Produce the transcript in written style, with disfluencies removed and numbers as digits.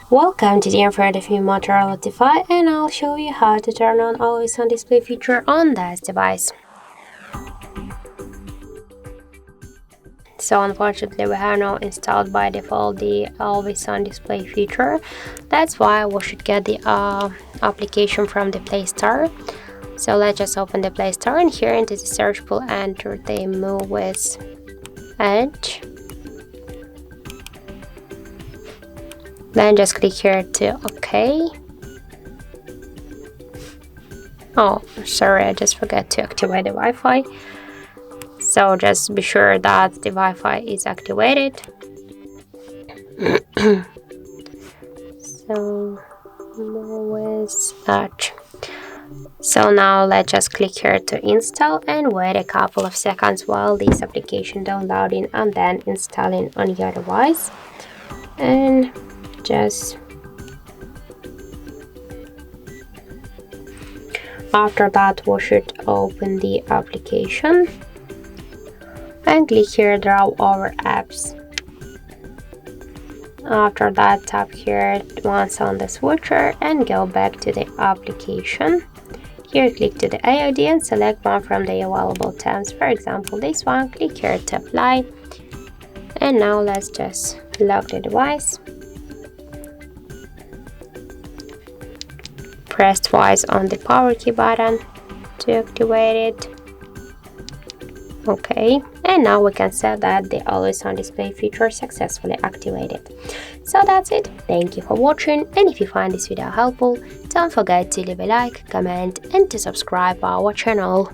Welcome to the informative new Motorola Defy, and I'll show you how to turn on always on display feature on this device. So unfortunately we have not installed by default the always on display feature. That's why we should get the application from the Play Store. So let's just open the Play Store, and here into the search pool enter the MOVIS Edge. Then just click here to OK. Oh, sorry, I just forgot to activate the Wi-Fi. So just be sure that the Wi-Fi is activated. So MOVIS Edge. So now let's just click here to install and wait a couple of seconds while this application downloading and then installing on your device. And just after that we should open the application and click here draw over apps. After that tap here once on the switcher and go back to the application. Here click to the AOD and select one from the available tabs, for example this one. Click here to apply, and now let's just lock the device. Press twice on the power key button to activate it. Okay, and now we can set that the always on display feature successfully activated. So that's it. Thank you for watching, and if you find this video helpful, don't forget to leave a like, comment and to subscribe our channel.